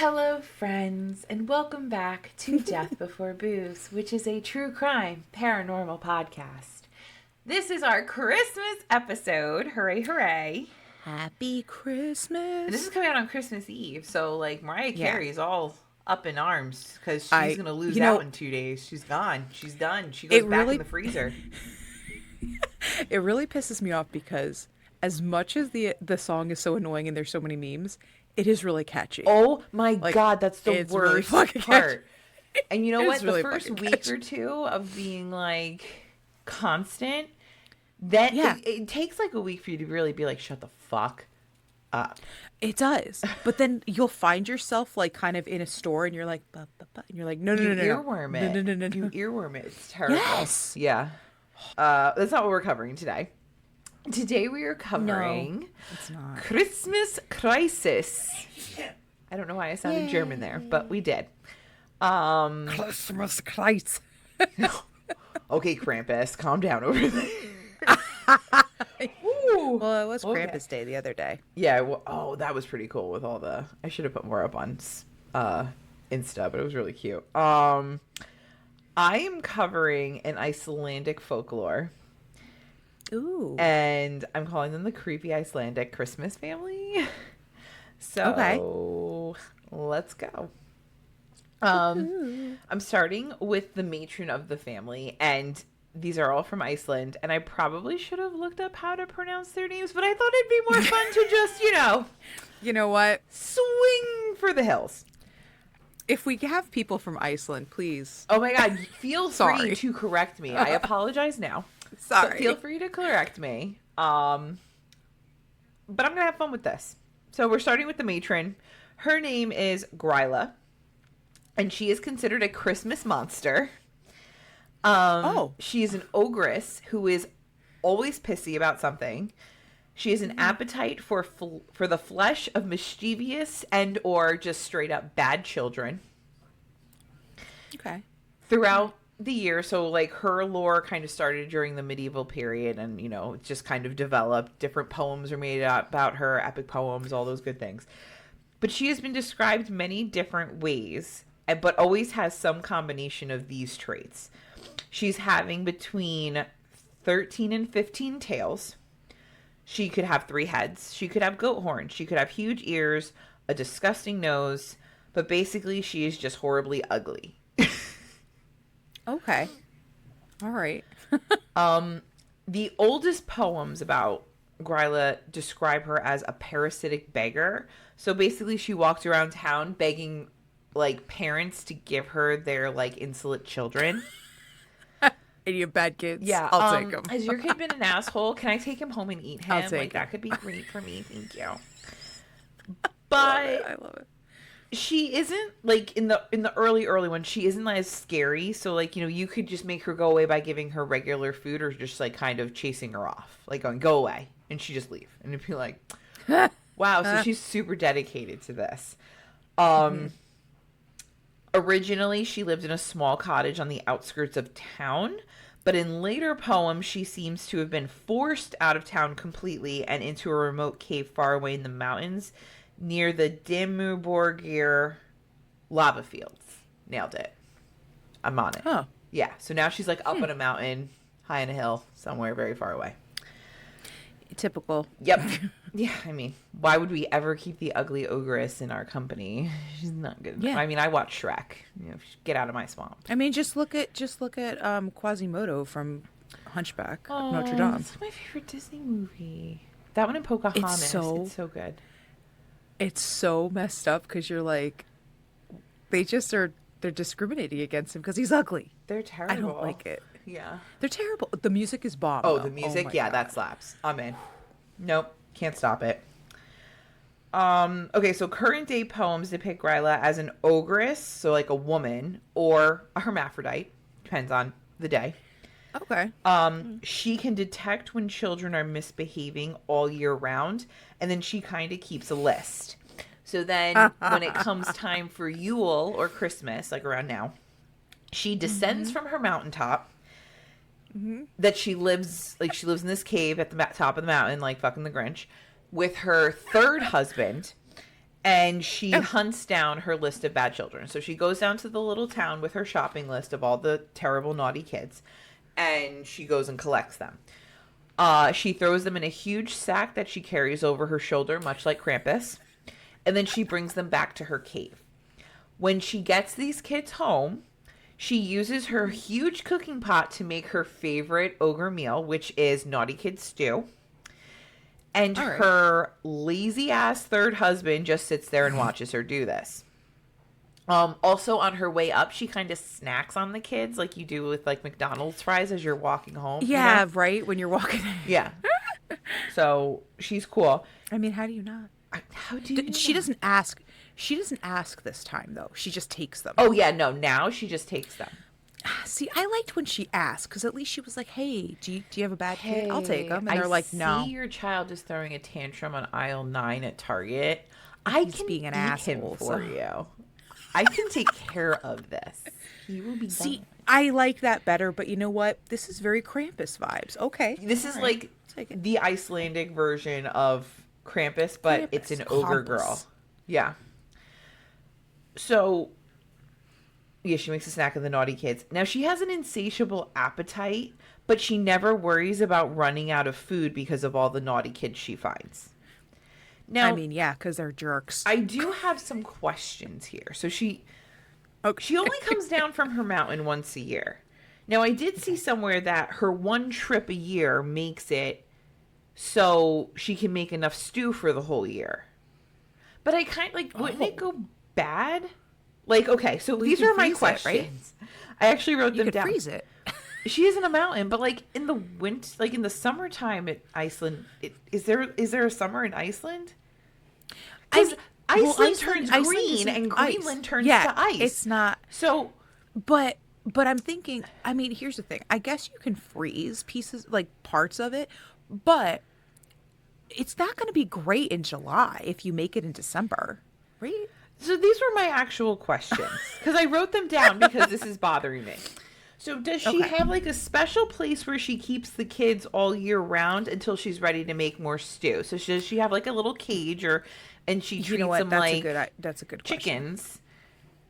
Hello, friends, and welcome back to Death Before Booze, which is a true crime paranormal podcast. This is our Christmas episode. Hooray, hooray. Happy Christmas. And this is coming out on Christmas Eve, so, Mariah Carey's all up in arms because she's going to lose out in 2 days. She's gone. She's done. She goes back in the freezer. It really pisses me off because as much as the song is so annoying and there's so many memes, it is really catchy. Oh my God, that's the worst really part. And you know what? Really the first week or two of being constant, then it takes a week for you to really be shut the fuck up. It does. But then you'll find yourself kind of in a store and you're like, and you're like, no. Earworm it. No. You earworm it. It's terrible. Yes. Yeah. That's not what we're covering today. Today we are covering it's not. Christmas Crisis. I don't know why I sounded German there, but we did. Christmas Crisis. Okay, Krampus, calm down over there. Well, it was Krampus Day the other day. Yeah, that was pretty cool with all the... I should have put more up on Insta, but it was really cute. I am covering an Icelandic folklore. Ooh. And I'm calling them the creepy Icelandic Christmas family. So, let's go. I'm starting with the matron of the family, and these are all from Iceland, and I probably should have looked up how to pronounce their names, but I thought it'd be more fun to just, You know what? swing for the hills. If we have people from Iceland, please. Oh my God, feel free to correct me. I apologize now. Sorry. But feel free to correct me. But I'm going to have fun with this. So we're starting with the matron. Her name is Gryla, and she is considered a Christmas monster. She is an ogress who is always pissy about something. She has an appetite for the flesh of mischievous and or just straight up bad children. Okay. Throughout the year, so her lore kind of started during the medieval period, and it just kind of developed. Different poems are made about her, epic poems, all those good things. But she has been described many different ways, but always has some combination of these traits. She's having between 13 and 15 tails. She could have 3 heads. She could have goat horns. She could have huge ears, a disgusting nose, but basically she is just horribly ugly. Okay. All right. The oldest poems about Gryla describe her as a parasitic beggar. So basically she walked around town begging parents to give her their insolent children. And you have bad kids? Yeah. I'll take them. Has your kid been an asshole? Can I take him home and eat him? I'll take him. That could be great for me. Thank you. But I love it. she isn't in the early ones, she isn't as scary. So you could just make her go away by giving her regular food or just kind of chasing her off, going, go away. And she just leave. And it'd be wow. So she's super dedicated to this. Originally, she lived in a small cottage on the outskirts of town, but in later poems, she seems to have been forced out of town completely and into a remote cave far away in the mountains near the Dimmuborgir lava fields. Nailed it. I'm on it. Oh. Yeah, so now she's up on a mountain, high on a hill, somewhere very far away. Typical. Yep. Yeah, I mean, why would we ever keep the ugly ogress in our company? She's not good. Yeah. I mean, I watch Shrek. Get out of my swamp. I mean, just look at Quasimodo from Hunchback of Notre Dame. It's my favorite Disney movie. That one and Pocahontas. It's so good. It's so messed up because you're they're discriminating against him because he's ugly. They're terrible. I don't like it. Yeah. They're terrible. The music is bomb. Oh, though. the music? My yeah, God. that slaps. I'm in. Nope. Can't stop it. Okay, so current day poems depict Gryla as an ogress, so a woman, or a hermaphrodite. Depends on the day. Okay. She can detect when children are misbehaving all year round, and then she kind of keeps a list. So then when it comes time for Yule or Christmas, around now, she descends from her mountaintop. That she lives in this cave at the top of the mountain, fucking the Grinch, with her third husband, and she Oh. hunts down her list of bad children. So she goes down to the little town with her shopping list of all the terrible, naughty kids, and she goes and collects them. She throws them in a huge sack that she carries over her shoulder, much like Krampus, and then she brings them back to her cave. When she gets these kids home, she uses her huge cooking pot to make her favorite ogre meal, which is naughty kid stew. And All right. her lazy ass third husband just sits there and watches her do this. Also on her way up, she kind of snacks on the kids like you do with like McDonald's fries as you're walking home. Yeah, You know? right. When you're walking. Yeah. So she's cool. I mean, how do you not? How do you She know? doesn't ask. She doesn't ask this time though. She just takes them. Oh yeah, no. Now she just takes them. See, I liked when she asked because at least she was like, "Hey, do you have a bad kid? I'll take them." And I they're like, "No." see your child is throwing a tantrum on aisle 9 at Target. I He's can being an eat asshole, him for so- you. I can take care of this. He will be See, done. I like that better, but you know what? This is very Krampus vibes. Okay. This is All right. like Take it. the Icelandic version of Krampus, but it's an Krampus. ogre Krampus. girl. Yeah. So, yeah, she makes a snack of the naughty kids. Now, she has an insatiable appetite, but she never worries about running out of food because of all the naughty kids she finds. Now, I mean, yeah, because they're jerks. I do have some questions here. So she Okay. only comes down from her mountain once a year. Now, I did see somewhere that her one trip a year makes it so she can make enough stew for the whole year. But I kind of like, wouldn't it go bad? Like, okay, so Well, you these can are my freeze it, right? questions. I actually wrote You them could down. freeze it. She is in a mountain, but like in the winter, like in the summertime at Iceland, is there a summer in Iceland? Because Iceland turns green and Greenland turns to ice. It's not. So But I'm thinking. I mean, here's the thing. I guess you can freeze pieces, like parts of it, but it's not going to be great in July if you make it in December, right? So these were my actual questions because I wrote them down because this is bothering me. So does she Okay. have like a special place where she keeps the kids all year round until she's ready to make more stew? So does she have like a little cage and she treats You know what? them That's a good question. chickens?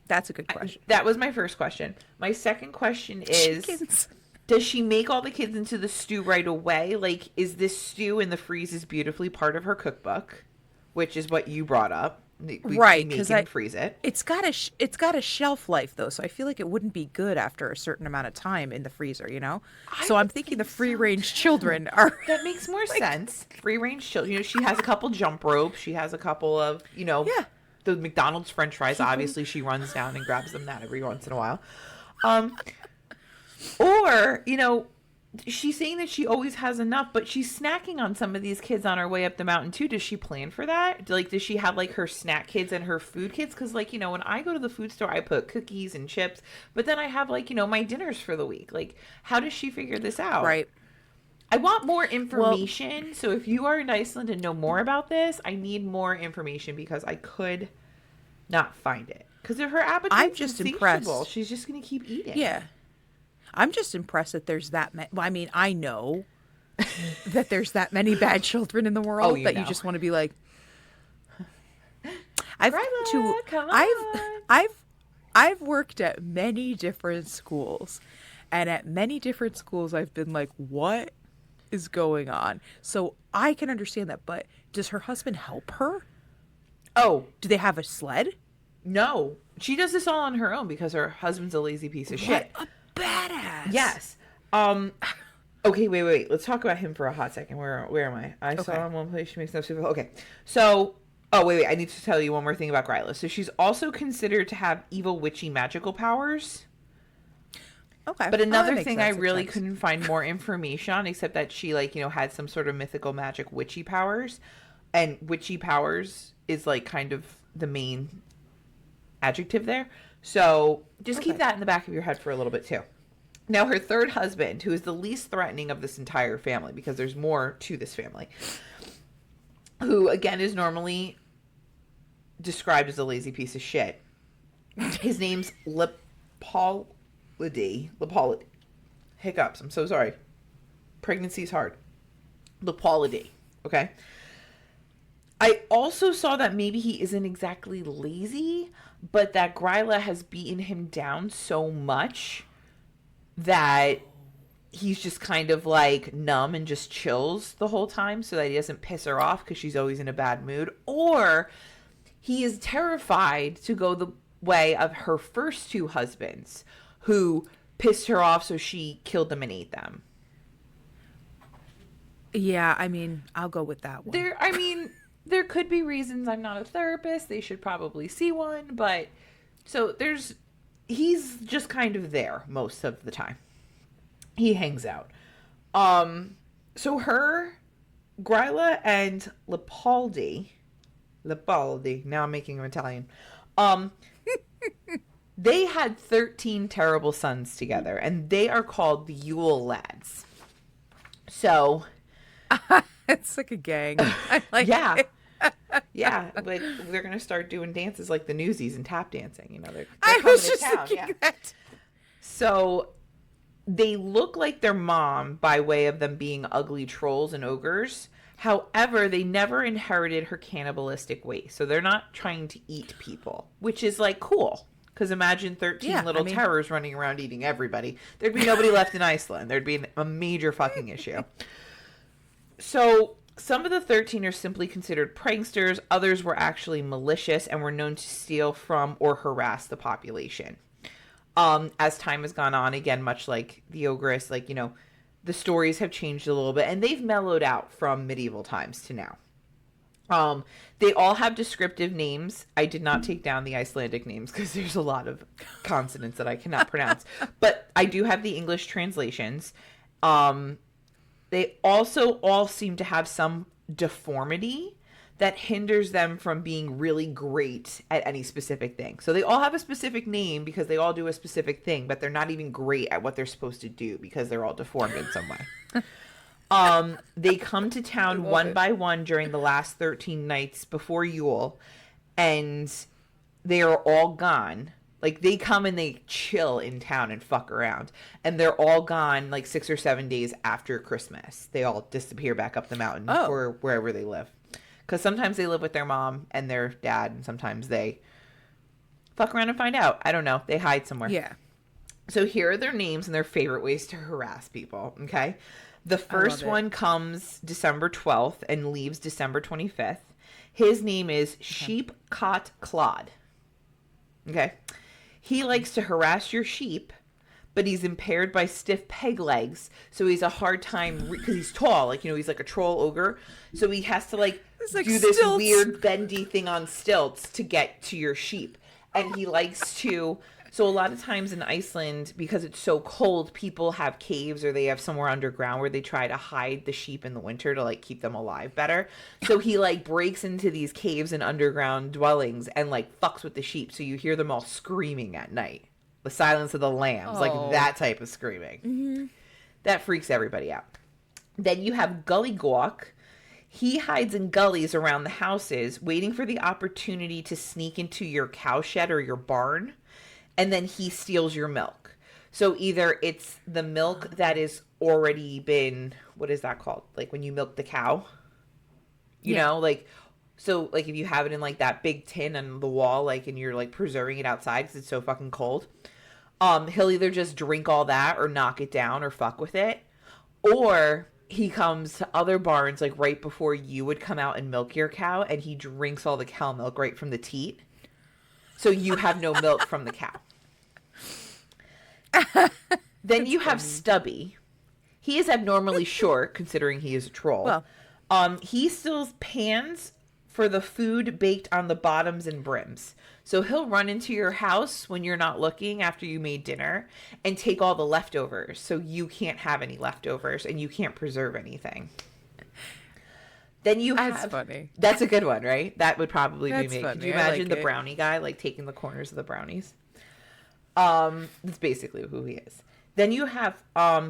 That's a good question. That was my first question. My second question is, Chickens. does she make all the kids into the stew right away? Like, is this stew in the freeze is beautifully part of her cookbook, which is what you brought up? Right, make 'cause and freeze it. It's got a shelf life though, so I feel like it wouldn't be good after a certain amount of time in the freezer, you know. So I'm would thinking the think so, free range children are. That makes more sense. Free range children. You know, she has a couple jump ropes. She has a couple of, Yeah. the McDonald's French fries. Obviously, she runs down and grabs them that every once in a while. Or, she's saying that she always has enough, but she's snacking on some of these kids on her way up the mountain too. Does she plan for that? Like, does she have like her snack kids and her food kids? Because like, when I go to the food store, I put cookies and chips, but then I have like, my dinners for the week. Like, how does she figure this out? Right. I want more information. So if you are in Iceland and know more about this, I need more information because I could not find it. Because if her appetite I'm is just insatiable, impressed. she's just going to keep eating. Yeah. I'm just impressed that there's that many. Well, I mean, I know that there's that many bad children in the world you that know. you just want to be like. I've been Gryla, to. come on. I've worked at many different schools, and at many different schools, I've been like, what is going on? So I can understand that, but does her husband help her? Oh, Do they have a sled? no. She does this all on her own because her husband's a lazy piece of shit. What a badass! Yes. Okay, wait. Let's talk about him for a hot second. Where am I? I saw Okay. him one place. She makes no soup. Okay. So, wait. I need to tell you one more thing about Gryla. So she's also considered to have evil, witchy, magical powers. Okay. But Oh, that another makes thing sense. I Makes really sense. couldn't find more information on, except that she had some sort of mythical magic witchy powers, and witchy powers is like kind of the main adjective there. So just keep Okay. that in the back of your head for a little bit too. Now her third husband, who is the least threatening of this entire family, because there's more to this family, who again is normally described as a lazy piece of shit. His name's Lipolody. Hiccups. I'm so sorry. Pregnancy's hard. Lipolody. Okay. I also saw that maybe he isn't exactly lazy, but that Gryla has beaten him down so much that he's just kind of like numb and just chills the whole time so that he doesn't piss her off because she's always in a bad mood. Or he is terrified to go the way of her first two husbands who pissed her off, so she killed them and ate them. Yeah, I mean, I'll go with that one. There could be reasons. I'm not a therapist. They should probably see one. But so he's just kind of there most of the time. He hangs out. So Gryla and Lipaldi, now I'm making him Italian. They had 13 terrible sons together, and they are called the Yule lads. So It's like a gang. I like yeah. it. Yeah, but they're gonna start doing dances like the Newsies and tap dancing. They're I coming was to just town. thinking Yeah. that. So they look like their mom by way of them being ugly trolls and ogres. However, they never inherited her cannibalistic ways, so they're not trying to eat people, which is like cool. Because imagine 13 little terrors running around eating everybody. There'd be nobody left in Iceland. There'd be a major fucking issue. So some of the 13 are simply considered pranksters. Others were actually malicious and were known to steal from or harass the population. As time has gone on, again, much like the ogress, the stories have changed a little bit, and they've mellowed out from medieval times to now. They all have descriptive names. I did not take down the Icelandic names because there's a lot of consonants that I cannot pronounce, but I do have the English translations. They also all seem to have some deformity that hinders them from being really great at any specific thing. So they all have a specific name because they all do a specific thing, but they're not even great at what they're supposed to do because they're all deformed in some way. They come to town one by one during the last 13 nights before Yule, and they are all gone. Like, they come and they chill in town and fuck around. And they're all gone, 6 or 7 days after Christmas. They all disappear back up the mountain or wherever they live. Because sometimes they live with their mom and their dad, and sometimes they fuck around and find out. I don't know. They hide somewhere. Yeah. So here are their names and their favorite ways to harass people, okay? The first one comes December 12th and leaves December 25th. His name is Sheep Cot Clod. Okay? He likes to harass your sheep, but he's impaired by stiff peg legs, so he's a hard time because he's tall, he's like a troll ogre, so he has to do this stilts. weird bendy thing on stilts to get to your sheep. And he likes to, so a lot of times in Iceland, because it's so cold, people have caves or they have somewhere underground where they try to hide the sheep in the winter to keep them alive better. So he breaks into these caves and underground dwellings and fucks with the sheep, so you hear them all screaming at night. The Silence of the Lambs, that type of screaming. Mm-hmm. That freaks everybody out. Then you have Gully Gawk. He hides in gullies around the houses, waiting for the opportunity to sneak into your cowshed or your barn, and then he steals your milk. So either it's the milk that is already been, what is that called? When you milk the cow, you know, so if you have it in that big tin on the wall, and you're preserving it outside because it's so fucking cold, he'll either just drink all that or knock it down or fuck with it, or he comes to other barns right before you would come out and milk your cow, and he drinks all the cow milk right from the teat, so you have no milk from the cow. Then you have Stubby. He is abnormally short considering he is a troll. Well, he steals pans for the food baked on the bottoms and brims. So he'll run into your house when you're not looking after you made dinner and take all the leftovers. So you can't have any leftovers and you can't preserve anything. Then you have... That's funny. That's a good one, right? That would probably be me. Funny. Could you imagine the it. brownie guy taking the corners of the brownies? That's basically who he is. Then you have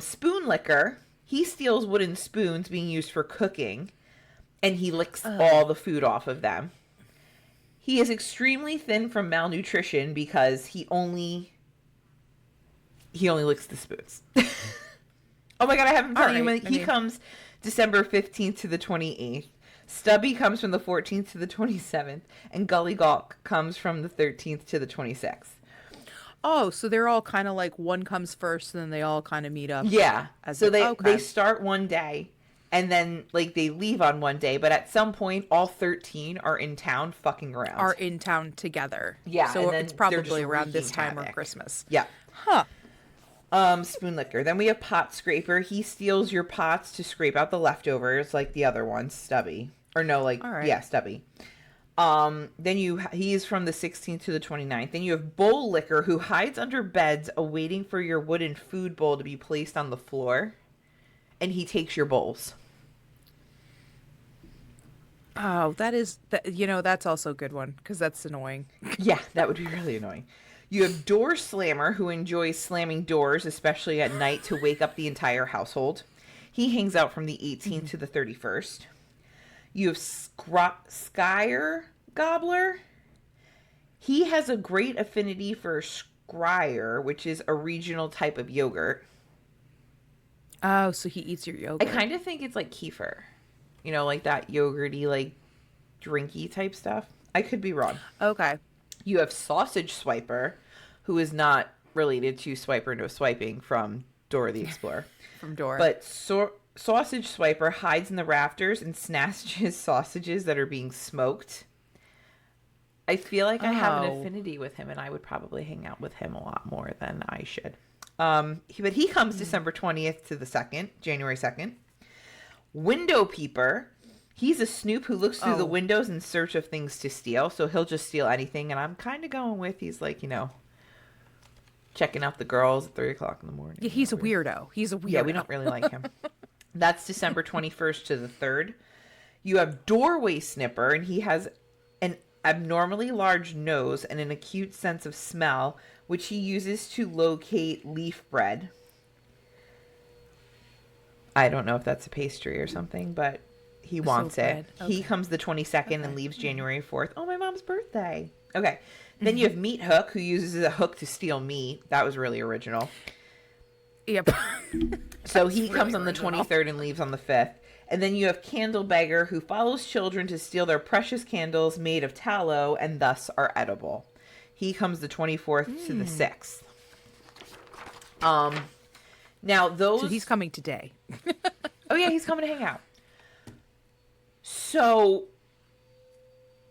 Spoon Licker. He steals wooden spoons being used for cooking, and he licks all the food off of them. He is extremely thin from malnutrition because he only licks the spoons. Oh my god, I haven't told you. He comes December 15th to the 28th. Stubby comes from the 14th to the 27th, and Gully Gawk comes from the 13th to the 26th. Oh, so they're all kind of like one comes first, and then they all kind of meet up. Yeah. As So okay. they start one day, and then like they leave on one day, but at some point, all 13 are in town fucking around. Are in town together. Yeah. So it's probably around this time havoc. or Christmas. Yeah. Huh. Spoon licker. Then we have pot scraper. He steals your pots to scrape out the leftovers, like the other ones, Stubby. Or no, like yeah, Stubby. Then he's from the 16th to the 29th. Then you have bowl licker, who hides under beds, awaiting for your wooden food bowl to be placed on the floor, and he takes your bowls. Oh, that's also a good one because that's annoying. Yeah, that would be really annoying. You have door slammer, who enjoys slamming doors, especially at night, to wake up the entire household. He hangs out from the 18th to the 31st. You have Skyer Gobbler. He has a great affinity for Skyer, which is a regional type of yogurt. Oh, so he eats your yogurt. I kind of think it's like kefir. You know, like that yogurty, like drinky type stuff. I could be wrong. Okay. You have Sausage Swiper, who is not related to Swiper No Swiping from Dora the Explorer. From Dora. But Sausage Swiper hides in the rafters and snatches sausages that are being smoked. I feel like I have an affinity with him, and I would probably hang out with him a lot more than I should. But he comes December 20th to the 2nd, January 2nd. Window Peeper. He's a snoop who looks through the windows in search of things to steal, so he'll just steal anything, and I'm kind of going with he's like, checking out the girls at 3 o'clock in the morning. Yeah, he's a weirdo. Yeah, we don't really like him. That's December 21st to the 3rd. You have Doorway Snipper, and he has an abnormally large nose and an acute sense of smell, which he uses to locate leaf bread. I don't know if that's a pastry or something, but he wants it. Okay. He comes the 22nd and leaves January 4th. Oh, my mom's birthday. Okay. Then you have Meat Hook, who uses a hook to steal meat. That was really original. Yep. So he comes on the 23rd and leaves on the 5th. And then you have Candle Beggar, who follows children to steal their precious candles made of tallow and thus are edible. He comes the 24th to the 6th. Now those... So he's coming today. Oh yeah, he's coming to hang out. So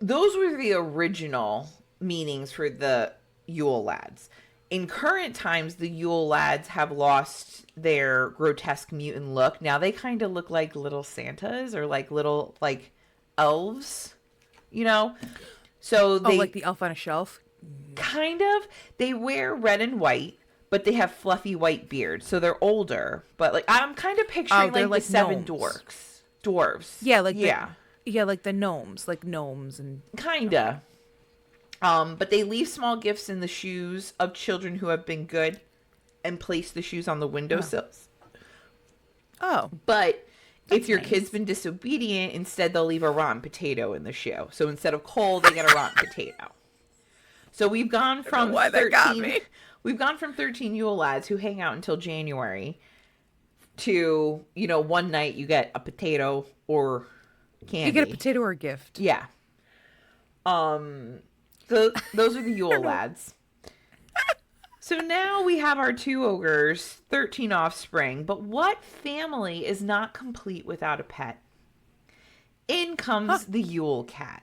those were the original meanings for the Yule lads. In current times, the Yule lads have lost their grotesque mutant look. Now they kind of look like little Santas or like little like elves, So they like the elf on a shelf. Kind of. They wear red and white, but they have fluffy white beards, so they're older. But like I'm kind of picturing like the seven dwarves. Yeah, like like the gnomes, and kinda. But they leave small gifts in the shoes of children who have been good, and place the shoes on the windowsills. Oh, but if your kid's been disobedient, instead they'll leave a rotten potato in the shoe. So instead of coal, they get a rotten potato. So we've gone from 13. We've gone from 13 Yule lads who hang out until January to, one night you get a potato or candy. You get a potato or a gift. Yeah. So those are the Yule lads. So now we have our 2 ogres, 13 offspring, but what family is not complete without a pet? In comes the Yule cat.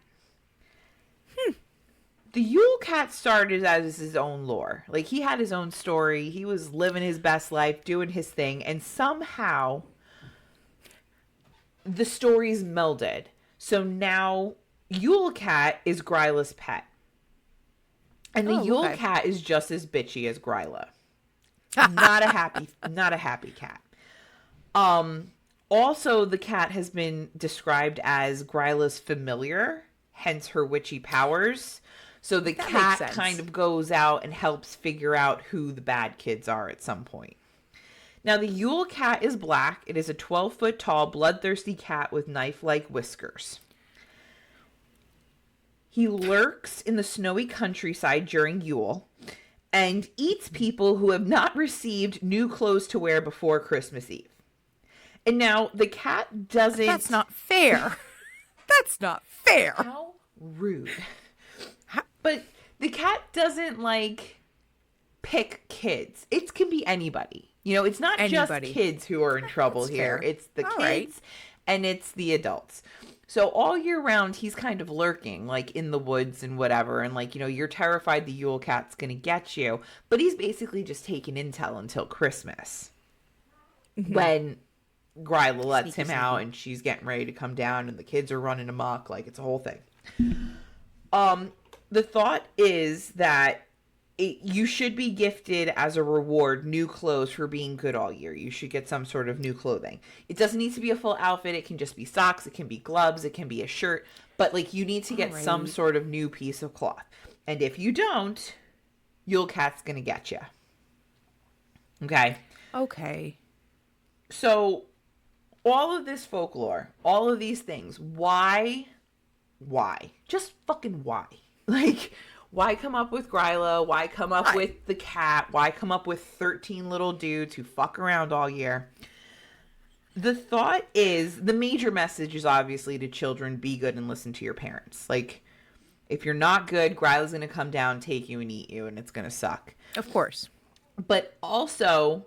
The Yule cat started as his own lore. Like, he had his own story. He was living his best life, doing his thing, and somehow the stories melded. So now Yule cat is Gryla's pet. And the Yule cat is just as bitchy as Gryla. Not a happy cat. Also, the cat has been described as Gryla's familiar, hence her witchy powers. So the cat kind of goes out and helps figure out who the bad kids are at some point. Now, the Yule cat is black. It is a 12-foot tall, bloodthirsty cat with knife-like whiskers. He lurks in the snowy countryside during Yule and eats people who have not received new clothes to wear before Christmas Eve. And now the cat doesn't... That's not fair. That's not fair. How rude. But the cat doesn't like pick kids. It can be anybody. You know, it's not Anybody. just kids who are in trouble That's here. fair. It's the All kids right. and it's the adults. So all year round, he's kind of lurking, like in the woods and whatever. And like, you know, you're terrified the Yule cat's going to get you. But he's basically just taking intel until Christmas. When Gryla lets him out and she's getting ready to come down and the kids are running amok. Like, it's a whole thing. The thought is that you should be gifted as a reward new clothes for being good all year. You should get some sort of new clothing. It doesn't need to be a full outfit. It can just be socks. It can be gloves. It can be a shirt. But like you need to get some sort of new piece of cloth. And if you don't, Yule Cat's going to get you. Okay? Okay. So all of this folklore, all of these things, why? Just fucking why? Like, why come up with Gryla? Why come up with the cat? Why come up with 13 little dudes who fuck around all year? The thought is, the major message is obviously to children, be good and listen to your parents. Like, if you're not good, Gryla's going to come down, take you and eat you, and it's going to suck. Of course. But also,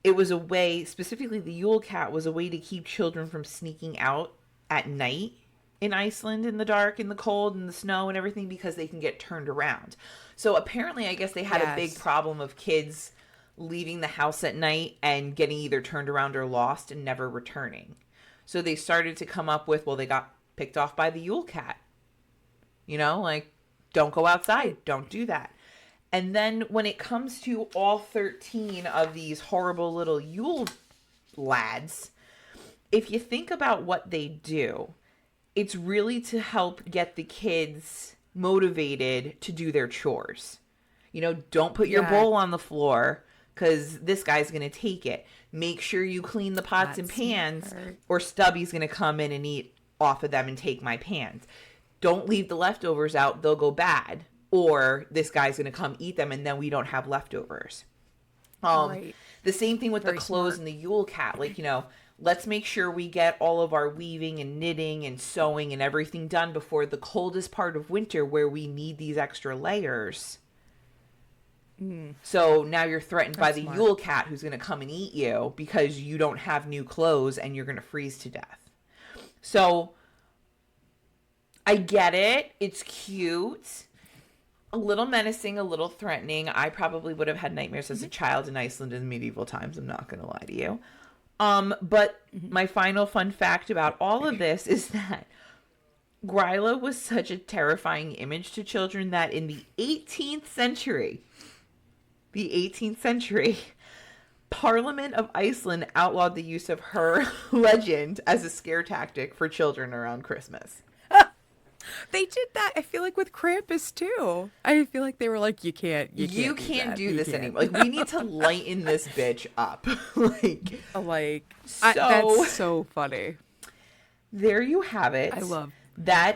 it was a way, specifically the Yule Cat was a way to keep children from sneaking out at night in Iceland in the dark, in the cold, in the snow and everything, because they can get turned around. So apparently, I guess they had a big problem of kids leaving the house at night and getting either turned around or lost and never returning. So they started to come up with, well, they got picked off by the Yule Cat. You know, like, don't go outside. Don't do that. And then when it comes to all 13 of these horrible little Yule lads, if you think about what they do, it's really to help get the kids motivated to do their chores. You know, don't put your bowl on the floor because this guy's going to take it. Make sure you clean the pots and pans or Stubby's going to come in and eat off of them and take my pans. Don't leave the leftovers out. They'll go bad. Or this guy's going to come eat them and then we don't have leftovers. The same thing with the clothes and the Yule Cat. Like, you know, let's make sure we get all of our weaving and knitting and sewing and everything done before the coldest part of winter where we need these extra layers. So now you're threatened by the Yule Cat who's going to come and eat you because you don't have new clothes and you're going to freeze to death. So I get it. It's cute. A little menacing, a little threatening. I probably would have had nightmares as a child in Iceland in medieval times. I'm not going to lie to you. But my final fun fact about all of this is that Gryla was such a terrifying image to children that in the 18th century, Parliament of Iceland outlawed the use of her legend as a scare tactic for children around Christmas. They did that, I feel like, with Krampus, too. I feel like they were like, you can't do this anymore. Like, we need to lighten this bitch up. That's so funny. There you have it. I love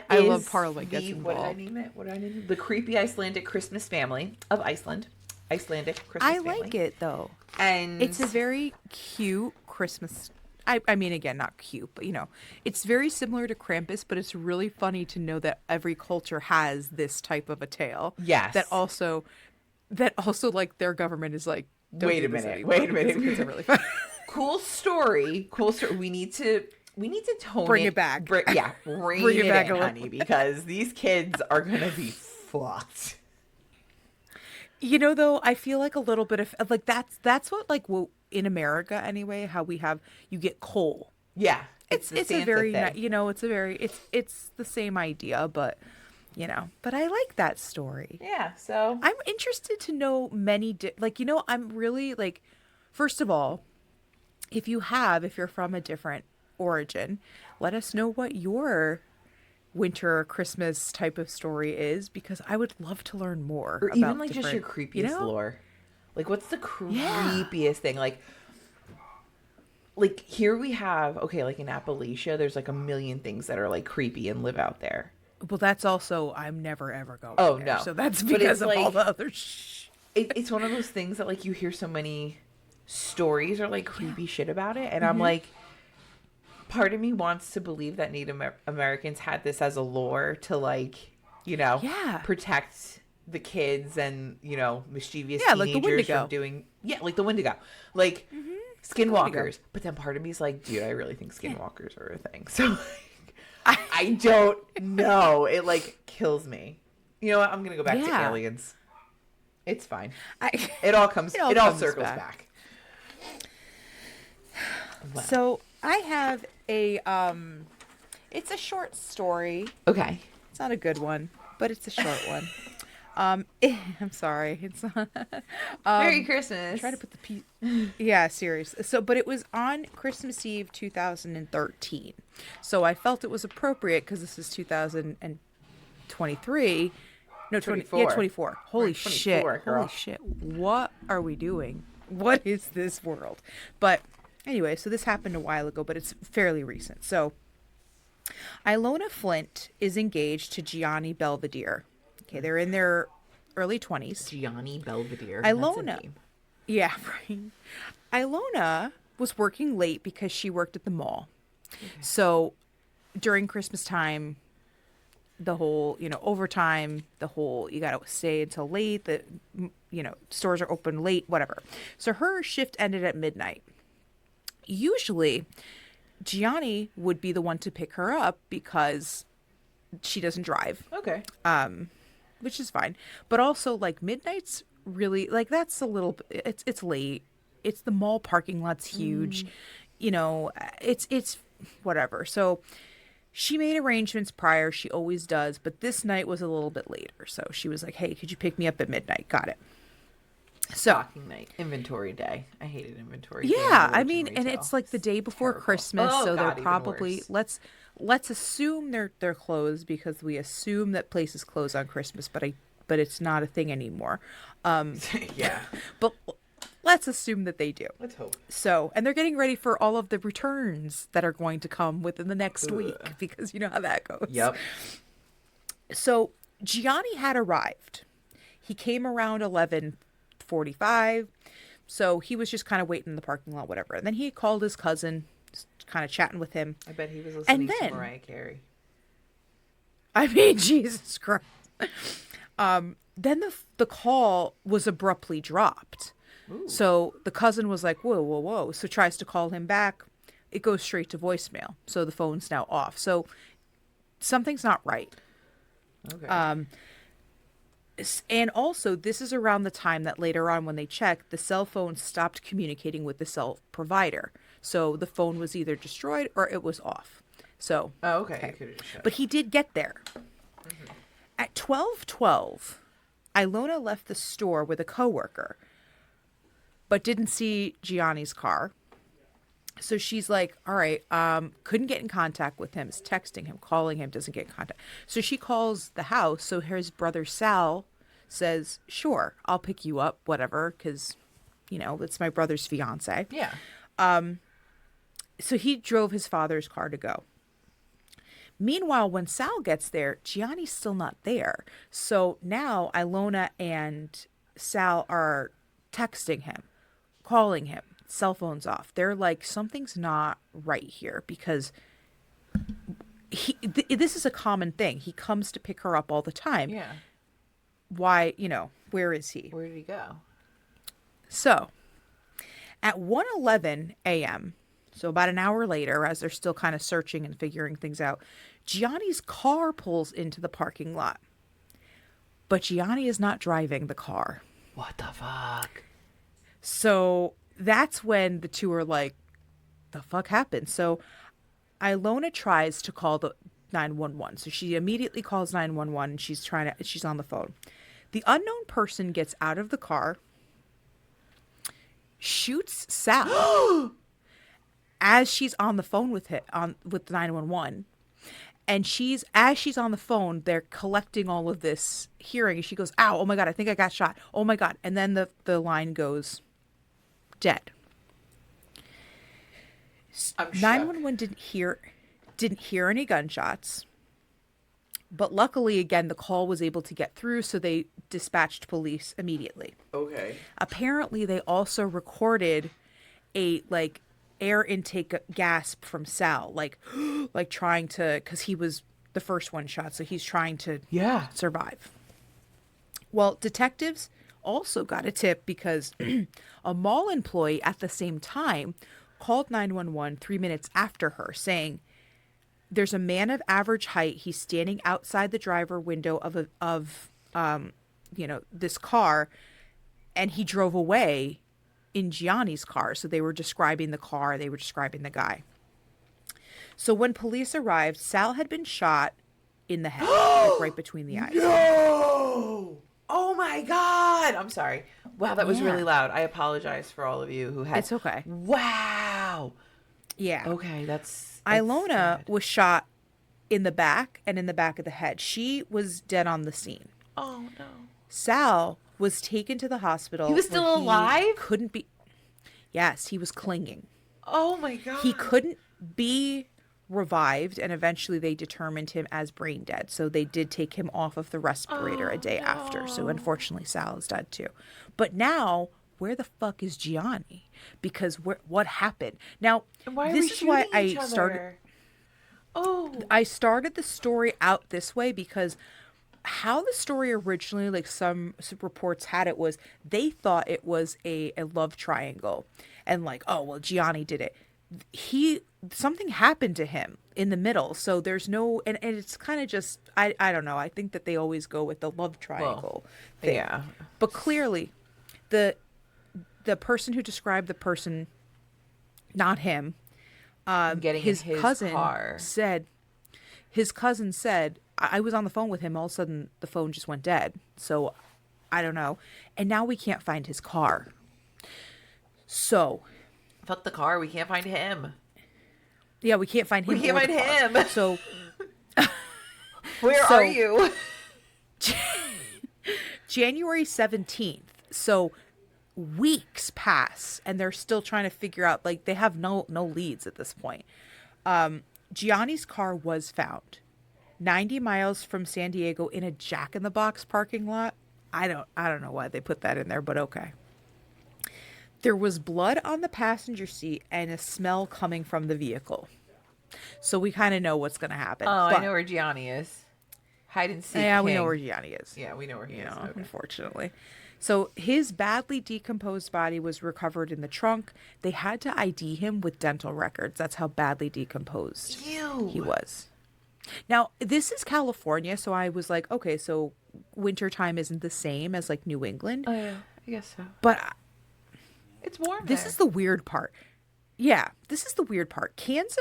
Parliament Parliament gets involved. What did I name it? The creepy Icelandic Christmas family of Iceland. Icelandic Christmas family. I like it, though. And it's a very cute Christmas. I mean, again, not cute, but, you know, it's very similar to Krampus, but it's really funny to know that every culture has this type of a tale. Yes. That also, like, their government is like, wait a minute. It's really fun. Cool story. We need to bring it back. Bring it back, honey, because these kids are going to be fucked. You know, though, I feel like a little bit of, like, that's what, like, in America anyway, how you get coal. Yeah. It's a very, you know, it's the same idea, but, you know, but I like that story. Yeah. So I'm interested to know you know, I'm really like, first of all, if you're from a different origin, let us know what your winter or Christmas type of story is, because I would love to learn more. Or about even like just your creepiest lore. Like, what's the creepiest thing? Like here we have, like in Appalachia, there's like a million things that are like creepy and live out there. Well, that's also, I'm never ever going there. No. So that's because of all the other It's one of those things that like you hear so many stories or like creepy shit about it. And I'm like, part of me wants to believe that Native Americans had this as a lore to, like, Yeah. protect the kids and, mischievous Yeah, like the teenagers Wendigo. from doing, like the Wendigo, like skinwalkers. But then part of me is like, dude, I really think skinwalkers are a thing. So like, I don't know. It like kills me. You know what? I'm gonna go back to aliens. It's fine. It all circles back. Wow. So I have a it's a short story. Okay. It's not a good one, but it's a short one. I'm sorry. It's Merry Christmas. Try to put the Yeah, seriously. So, but it was on Christmas Eve 2013. So I felt it was appropriate because this is 2023. No, 24. Yeah, 24. Holy 24, shit. girl. Holy shit. What are we doing? What is this world? But anyway, so this happened a while ago, but it's fairly recent. So Ilona Flint is engaged to Gianni Belvedere. Okay, they're in their early 20s. Gianni Belvedere. Ilona. Yeah, right. Ilona was working late because she worked at the mall. Okay. So during Christmas time, the whole, overtime, the whole, you got to stay until late, the, stores are open late, whatever. So her shift ended at midnight. Usually, Gianni would be the one to pick her up because she doesn't drive. Okay. Which is fine. But also, like, midnight's really, like, that's a little, it's late. It's the mall parking lot's huge. It's whatever. So she made arrangements prior. She always does. But this night was a little bit later. So she was like, hey, could you pick me up at midnight? Got it. So stocking night, inventory day. I hated inventory. Yeah, I mean, and it's like the day before Terrible. Christmas, so God, they're probably let's assume they're closed because we assume that places close on Christmas, but it's not a thing anymore. Yeah, but let's assume that they do. Let's hope. So, and they're getting ready for all of the returns that are going to come within the next week because you know how that goes. Yep. So Gianni had arrived. He came around 11:45, so he was just kind of waiting in the parking lot, whatever. And then he called his cousin, kind of chatting with him. I bet he was listening to Mariah Carey. I mean, Jesus Christ. Then the call was abruptly dropped. Ooh. So the cousin was like, whoa, whoa, whoa. So tries to call him back. It goes straight to voicemail. So the phone's now off. So something's not right. Okay. And also, this is around the time that later on when they checked, the cell phone stopped communicating with the cell provider. So the phone was either destroyed or it was off. So, okay. But he did get there. Mm-hmm. At 12:12, Ilona left the store with a coworker, but didn't see Gianni's car. So she's like, all right, couldn't get in contact with him, is texting him, calling him, doesn't get in contact. So she calls the house. So his brother Sal says, sure, I'll pick you up, whatever, because, it's my brother's fiance. Yeah. So he drove his father's car to go. Meanwhile, when Sal gets there, Gianni's still not there. So now Ilona and Sal are texting him, calling him. Cell phone's off. They're like, something's not right here because this is a common thing. He comes to pick her up all the time. Yeah. Why, where is he? Where did he go? So at 1:11 a.m., so about an hour later, as they're still kind of searching and figuring things out, Gianni's car pulls into the parking lot. But Gianni is not driving the car. What the fuck? So that's when the two are like, the fuck happened? So Ilona tries to call the 911. So she immediately calls 911 and she's on the phone. The unknown person gets out of the car, shoots Sal as she's on the phone with 911. And as she's on the phone, they're collecting all of this hearing. And she goes, ow, oh my God, I think I got shot. Oh my God. And then the line goes dead. 911 didn't hear any gunshots. But luckily, again, the call was able to get through, so they dispatched police immediately. Okay. Apparently, they also recorded a air intake gasp from Sal, like like trying to, because he was the first one shot, so he's trying to survive. Well, detectives also got a tip because a mall employee at the same time called 911 3 minutes after her, saying there's a man of average height. He's standing outside the driver window of this car, and he drove away in Gianni's car. So they were describing the car, they were describing the guy. So when police arrived, Sal had been shot in the head, like right between the eyes. No! Oh my God! I'm sorry. Wow, that was really loud. I apologize for all of you who had. It's okay. Wow. Yeah. Okay, that's Ilona sad. was shot in the back and in the back of the head. She was dead on the scene. Oh no. Sal was taken to the hospital. He was still alive? Couldn't be. Yes, he was clinging. Oh my God. He couldn't be revived, and eventually they determined him as brain dead. So they did take him off of the respirator a day after. So unfortunately, Sal is dead too. But now, where the fuck is Gianni? Because what happened? Now, this is why I started. I started the story out this way because how the story originally, like some reports had it, was they thought it was a love triangle, and like, oh well, Gianni did it. Something happened to him in the middle, so there's no, and it's kind of just, I don't know. I think that they always go with the love triangle thing. Yeah, but clearly, the person who described the person, not him, getting his cousin car. said, I was on the phone with him. All of a sudden, the phone just went dead. So, I don't know. And now we can't find his car. So, fuck the car. We can't find him. Yeah, we can't find him. We can't find him. So, where are you? January 17th. So, weeks pass, and they're still trying to figure out. Like, they have no leads at this point. Gianni's car was found 90 miles from San Diego in a Jack in the Box parking lot. I don't know why they put that in there, but okay. There was blood on the passenger seat and a smell coming from the vehicle. So we kind of know what's going to happen. Oh, I know where Gianni is. Hide and seek. Yeah, king. we know where Gianni is. Yeah, we know where he is. Okay. Unfortunately. So his badly decomposed body was recovered in the trunk. They had to ID him with dental records. That's how badly decomposed he was. Now, this is California, so I was like, okay, so wintertime isn't the same as like New England. Oh, yeah, I guess so. But it's warm This there. is the weird part. Yeah, this is the weird part. Cans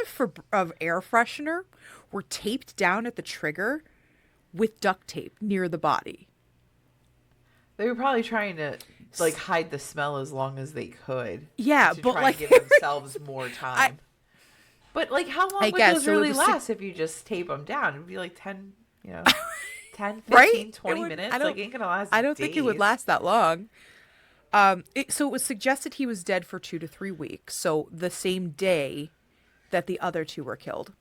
of air freshener were taped down at the trigger with duct tape near the body. They were probably trying to like hide the smell as long as they could. Yeah, to but try like to give themselves more time. But like, how long would those really last if you just tape them down? It'd be like 10, 10, 15, right? 20 minutes. Like, it ain't gonna last. I don't think it would last that long. So it was suggested he was dead for 2 to 3 weeks. So the same day that the other two were killed.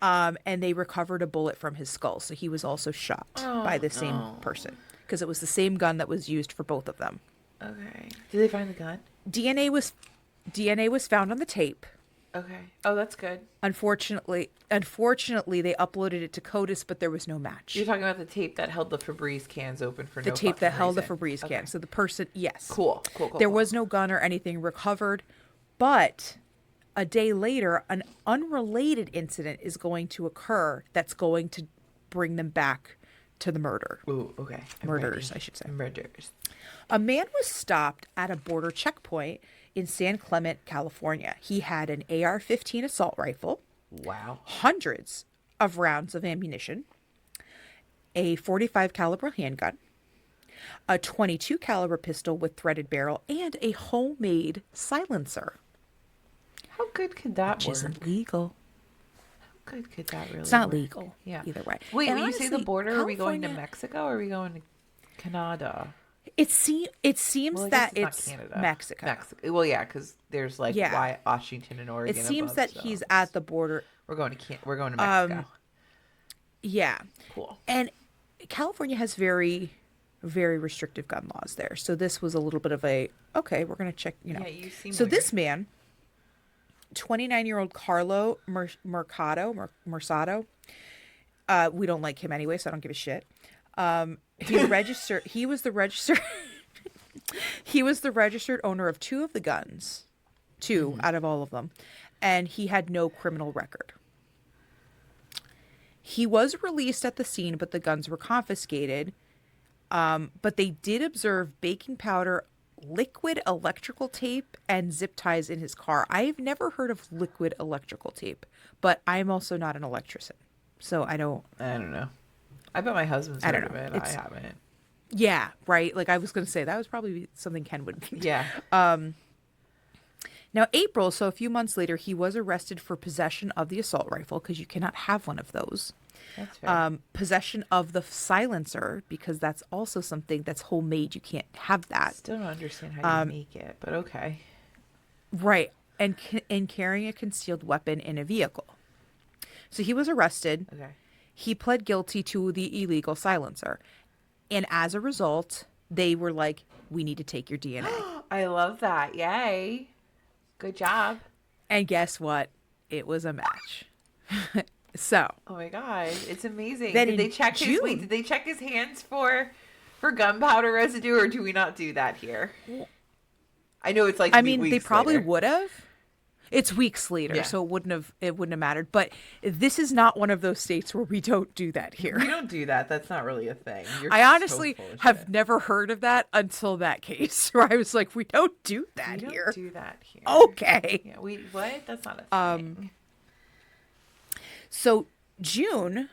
And they recovered a bullet from his skull. So he was also shot by the same person. Because it was the same gun that was used for both of them. Okay. Did they find the gun? DNA was found on the tape. Okay. Oh, that's good. Unfortunately, they uploaded it to CODIS, but there was no match. You're talking about the tape that held the Febreze cans open for no the tape that held reason. the Febreze can. So the person, yes. Cool. There was no gun or anything recovered, but a day later, an unrelated incident is going to occur that's going to bring them back to the murder. Ooh, okay. Murders, I should say. Murders. A man was stopped at a border checkpoint in San Clemente, California. He had an AR-15 assault rifle. Wow. Hundreds of rounds of ammunition, a .45 caliber handgun, a .22 caliber pistol with threaded barrel, and a homemade silencer. How good could that Which work? isn't legal. How good could that really It's not work? legal. Yeah. Either way. Wait, And when you say the honestly, border, are we going to California- Mexico or are we going to Canada? It seems Well, I that guess it's not Canada. Mexico. Well, yeah, because there's like Yeah. Washington and Oregon. It seems above, that so he's at the border. We're going to Mexico. Yeah. Cool. And California has very, very restrictive gun laws there. So this was a little bit of a, okay, we're going to check, Yeah, you seem So weird. this man 29-year-old Carlo Mercado. We don't like him anyway, so I don't give a shit. He was the registered he was the registered owner of two of the guns, out of all of them, and he had no criminal record. He was released at the scene, but the guns were confiscated. But they did observe baking powder, liquid electrical tape, and zip ties in his car. I've never heard of liquid electrical tape, but I'm also not an electrician, so I don't know. I bet my husband's heard of it. I haven't. Yeah, right. Like I was going to say, that was probably something Ken would. Yeah. Now, April, so a few months later, he was arrested for possession of the assault rifle, because you cannot have one of those. That's fair. Possession of the silencer, because that's also something that's homemade. You can't have that. Still don't understand how you make it, but okay. Right. And carrying a concealed weapon in a vehicle. So he was arrested. Okay. He pled guilty to the illegal silencer. And as a result, they were like, we need to take your DNA. I love that. Yay. Good job. And guess what? It was a match. So. Oh my God. It's amazing. Then Did they check his hands for gunpowder residue, or do we not do that here? I know it's like weeks they probably later. would have. It's weeks later, Yeah. so it wouldn't have mattered. But this is not one of those states where we don't do that here. We don't do that. That's not really a thing. I honestly have never heard of that until that case, where I was like, we don't do that here. We don't do that here. Okay. Yeah, what? That's not a thing. So June,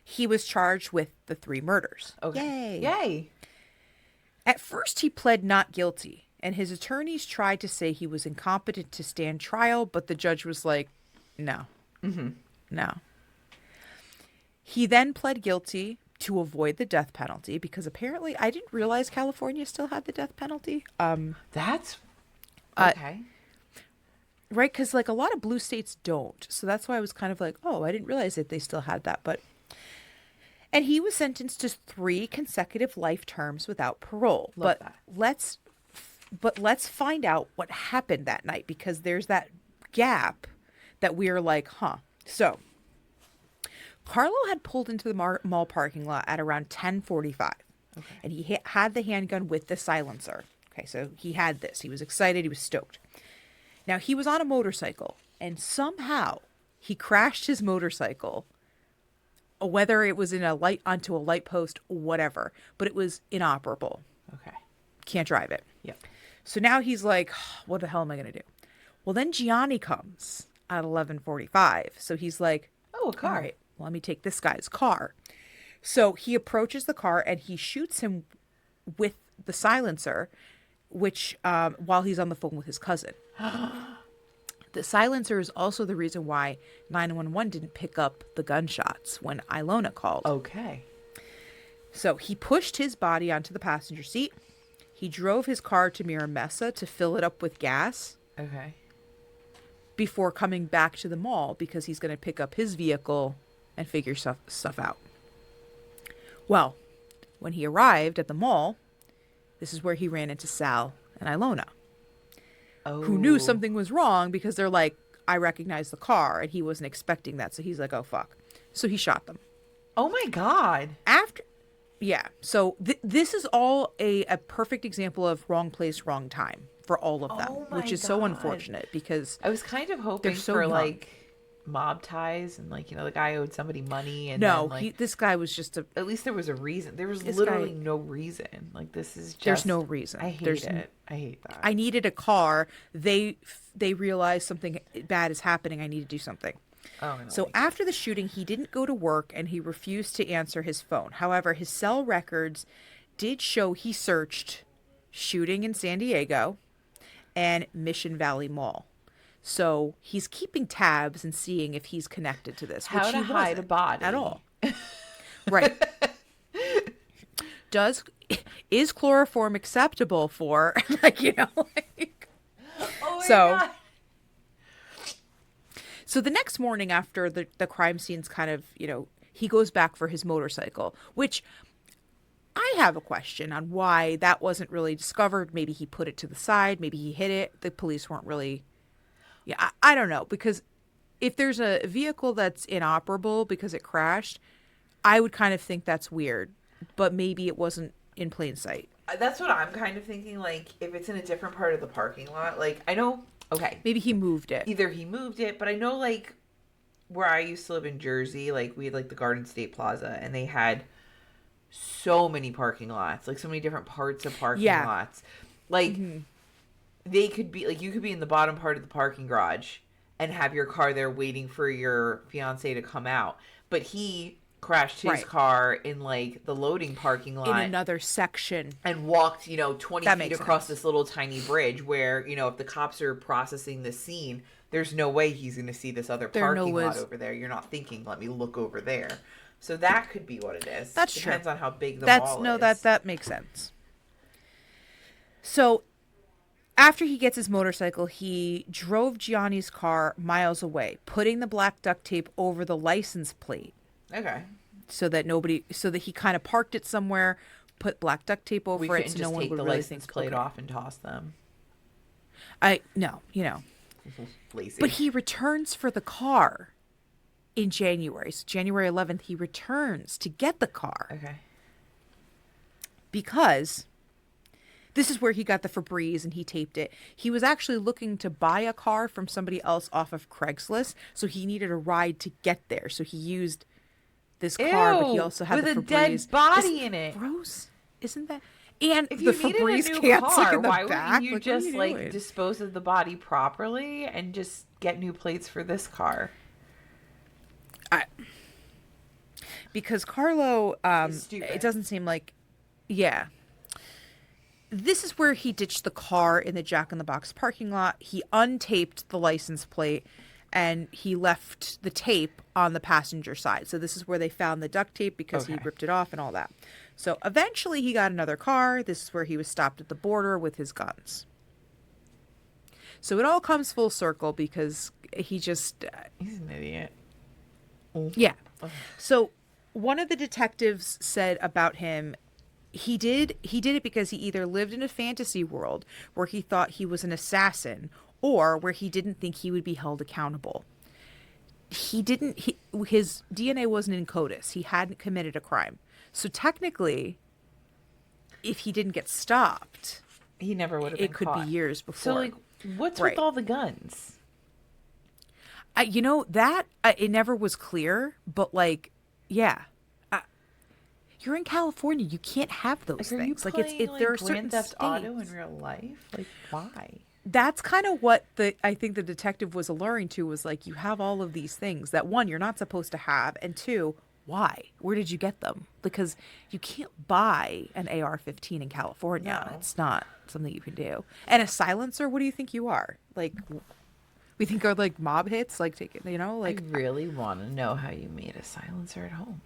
he was charged with the 3 murders. Okay. Yay. Yay. At first, he pled not guilty. And his attorneys tried to say he was incompetent to stand trial, but the judge was like, no. Mm-hmm. No. He then pled guilty to avoid the death penalty, because apparently I didn't realize California still had the death penalty. That's okay. Right, because like a lot of blue states don't. So that's why I was kind of like, oh, I didn't realize that they still had that. And he was sentenced to 3 consecutive life terms without parole. Love that. Let's find out what happened that night, because there's that gap that we're like, huh. So Carlo had pulled into the mall parking lot at around 10:45, and he had the handgun with the silencer. Okay, so he had this. He was excited. He was stoked. Now, he was on a motorcycle, and somehow he crashed his motorcycle, whether it was onto a light post, whatever, but it was inoperable. Okay. Can't drive it. Yep. So now he's like, what the hell am I going to do? Well, then Gianni comes at 11:45. So he's like, oh, a car. All right, well, let me take this guy's car. So he approaches the car and he shoots him with the silencer, which while he's on the phone with his cousin. The silencer is also the reason why 911 didn't pick up the gunshots when Ilona called. Okay. So he pushed his body onto the passenger seat. He drove his car to Mira Mesa to fill it up with gas. Okay. Before coming back to the mall, because he's going to pick up his vehicle and figure stuff out. Well, when he arrived at the mall, this is where he ran into Sal and Ilona, who knew something was wrong, because they're like, I recognize the car, and he wasn't expecting that. So he's like, oh, fuck. So he shot them. Oh, my God. Yeah. So this is all a perfect example of wrong place, wrong time for all of them, which is so unfortunate, because I was kind of hoping so for young. like mob ties, and like, the guy owed somebody money, and no, then, this guy was just at least there was a reason. There was literally no reason. Like, this is just, there's no reason. I hate it. I hate that. I needed a car. They realized something bad is happening. I need to do something. Oh, So after the shooting, he didn't go to work, and he refused to answer his phone. However, his cell records did show he searched shooting in San Diego and Mission Valley Mall. So he's keeping tabs and seeing if he's connected to this. How to hide a body at all. Right. Is chloroform acceptable for, like, like... Oh my So, God. So the next morning, after the crime scene's kind of, he goes back for his motorcycle, which I have a question on why that wasn't really discovered. Maybe he put it to the side. Maybe he hid it. The police weren't really Yeah, I don't know, because if there's a vehicle that's inoperable because it crashed, I would kind of think that's weird, but maybe it wasn't in plain sight. That's what I'm kind of thinking. Like, if it's in a different part of the parking lot, like, I know, okay, Maybe he moved it. either he moved it, but I know, like, where I used to live in Jersey, like, we had, like, the Garden State Plaza, and they had so many parking lots, like, so many different parts of parking Yeah. lots. Like, they could be, like, you could be in the bottom part of the parking garage and have your car there waiting for your fiance to come out. But he crashed his Right. car in, like, the loading parking lot. In another section. And walked, 20 That feet makes across sense. this little tiny bridge where, if the cops are processing the scene, there's no way he's going to see this other parking lot over there. You're not thinking, let me look over there. So that could be what it is. That's true. Depends on how big the mall is. That makes sense. So after he gets his motorcycle, he drove Gianni's car miles away, putting the black duct tape over the license plate. Okay. So that he kind of parked it somewhere, put black duct tape over We it, couldn't so just no one take would the really license think, plate okay. off and toss them. No. Lazy. But he returns for the car in January. So January 11th, he returns to get the car. Okay. Because this is where he got the Febreze and he taped it. He was actually looking to buy a car from somebody else off of Craigslist, so he needed a ride to get there. So he used this car, but he also had with the a Febreze. dead body in it. Gross, isn't that? And If the you needed Febreze a new cans car, like in the why back. wouldn't you Like, just what are you doing? dispose of the body properly and just get new plates for this car? Because Carlo, It's stupid. it doesn't seem like, yeah. This is where he ditched the car in the Jack in the Box parking lot. He untaped the license plate and he left the tape on the passenger side. So this is where they found the duct tape because he Okay. ripped it off and all that. So eventually he got another car. This is where he was stopped at the border with his guns. So it all comes full circle because he just, He's an idiot. yeah. So one of the detectives said about him, he did it because he either lived in a fantasy world where he thought he was an assassin or where he didn't think he would be held accountable. His DNA wasn't in CODIS. He hadn't committed a crime. So technically, if he didn't get stopped, He never would have been it could caught. be years before. So, like, what's Right. with all the guns? It never was clear, but like, yeah. You're in California. You can't have those Like, are you things. playing, There are certain Grand Theft states. Auto in real life? Like, why? That's kind of what I think the detective was alluring to, was like, you have all of these things that, one, you're not supposed to have, and two, why? Where did you get them? Because you can't buy an AR-15 in California. No. It's not something you can do. And a silencer, what do you think you are? Like, we think are like mob hits, like take it, like. I really want to know how you made a silencer at home.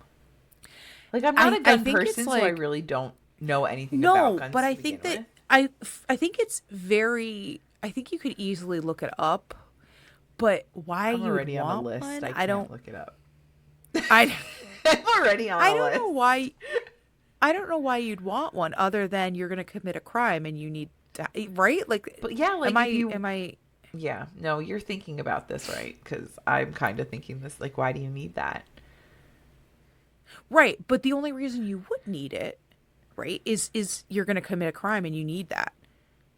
Like, I'm not a I gun think it's person, so I like- really don't know anything about guns. But to I think begin that with. I think it's very. I think you could easily look it up, but why I'm you already would on want the list. one? I can't I don't. look it up. I I'm already on I the don't list. know why. I don't know why you'd want one other than you're going to commit a crime and you need to, right? Like, But yeah, like, am I? Yeah, no, you're thinking about this right, because I'm kind of thinking this, like, why do you need that? Right, but the only reason you would need it, right, is you're going to commit a crime and you need that.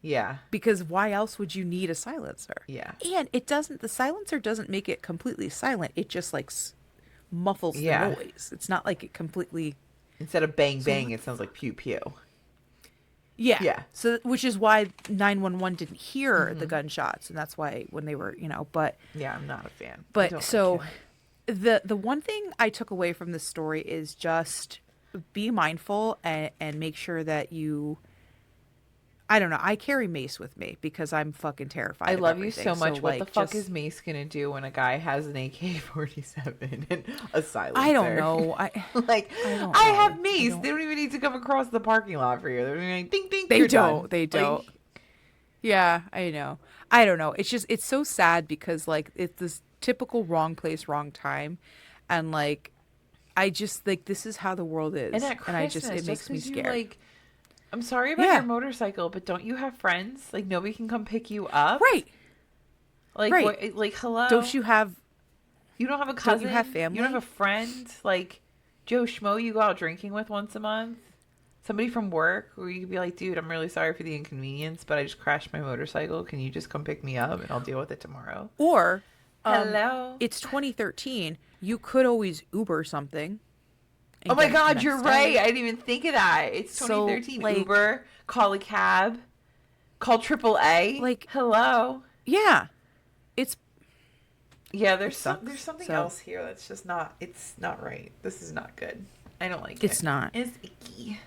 Yeah, Because why else would you need a silencer? yeah. And the silencer doesn't make it completely silent. It just like muffles the Yeah. noise. It's not like it completely. Instead of bang bang, it sounds like pew pew. Yeah. Yeah. So, which is why 911 didn't hear Mm-hmm. the gunshots. And that's why when they were, but, Yeah, I'm not a fan. I but don't so like it. the one thing I took away from this story is just be mindful and make sure that you, I don't know. I carry mace with me because I'm fucking terrified. I of love you everything. so much. What like, the fuck just- is Mace gonna do when a guy has an AK-47 and a silencer? I don't know. Like, I don't I know. have I Mace. don't- They don't even need to come across the parking lot for you. They're going ding ding. They you're don't. done. They Like, don't. Yeah, I know. I don't know. It's so sad because like it's this typical wrong place, wrong time, and like I just like this is how the world is, and at Christmas, it makes me 'cause you, scared. like, I'm sorry about Yeah. your motorcycle, but don't you have friends? Like, nobody can come pick you up? Right. Like, Right. what, like, hello? Don't you have You don't have a cousin? have You don't family? have a friend? Like, Joe Schmo you go out drinking with once a month? Somebody from work where you could be like, dude, I'm really sorry for the inconvenience, but I just crashed my motorcycle. Can you just come pick me up and I'll deal with it tomorrow? or Hello? it's 2013. You could always Uber something. and Oh my get it the God, next you're day. right. I didn't even think of that. It's So, 2013. like- Uber, call a cab, call AAA. Like- hello? Yeah. It's Yeah, It sucks. there's something So- else here that's just not, it's not right. This is not good. I don't like it. It's not. It's icky.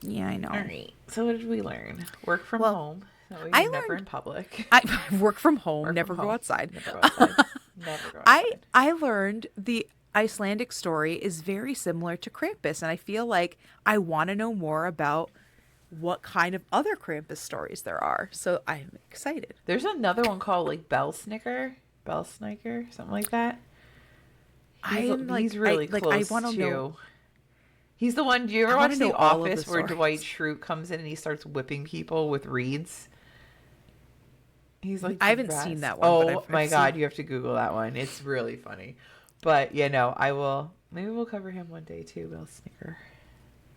yeah, I know. All right. So what did we learn? Work from Well, home. That way I you're never learned- in public. I work from home, Work never from go home. outside. Never go outside. Never go outside. I learned the Icelandic story is very similar to Krampus, and I feel like I want to know more about what kind of other Krampus stories there are. So I'm excited. There's another one called like Belsnicker, something like that. He's really close I want to too. know. He's the one. Do you ever I watch wanna The know all of Office the where stories. Dwight Schrute comes in and he starts whipping people with reeds? He's like, I the haven't best. seen that one, Oh but I've my God, seen- you have to Google that one. It's really funny. But yeah, no, I will. Maybe we'll cover him one day too, Belsnicker.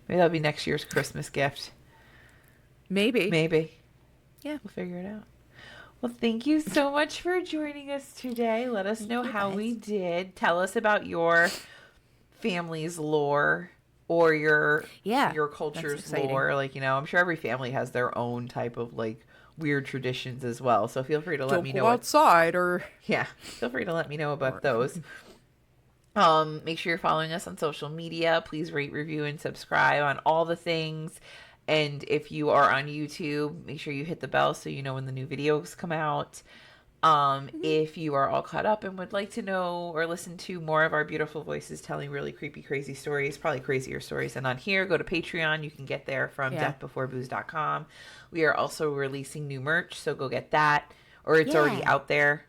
Maybe that'll be next year's Christmas gift. Maybe. Maybe. Yeah. We'll figure it out. Well, thank you so much for joining us today. Let us know you, how guys. we did. Tell us about your family's lore or your That's culture's exciting. lore. Like, I'm sure every family has their own type of like weird traditions as well. So feel free to let Don't me go know. outside or Yeah, feel free to let me know about Or- those. Make sure you're following us on social media. Please rate, review, and subscribe on all the things. And if you are on YouTube, make sure you hit the bell so you know when the new videos come out. If you are all caught up and would like to know or listen to more of our beautiful voices telling really creepy, crazy stories, probably crazier stories than on here, go to Patreon. You can get there from Yeah. deathbeforebooze.com. We are also releasing new merch, so go get that. Or it's already Yeah. out there.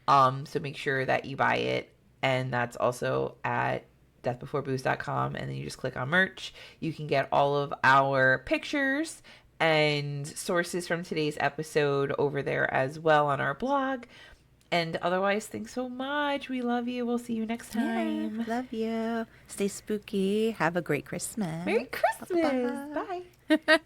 So make sure that you buy it. And that's also at deathbeforebooze.com. And then you just click on merch. You can get all of our pictures and sources from today's episode over there as well on our blog. And otherwise, thanks so much. We love you. We'll see you next time. love you. Stay spooky. Have a great Christmas. Merry Christmas. Bye. Bye.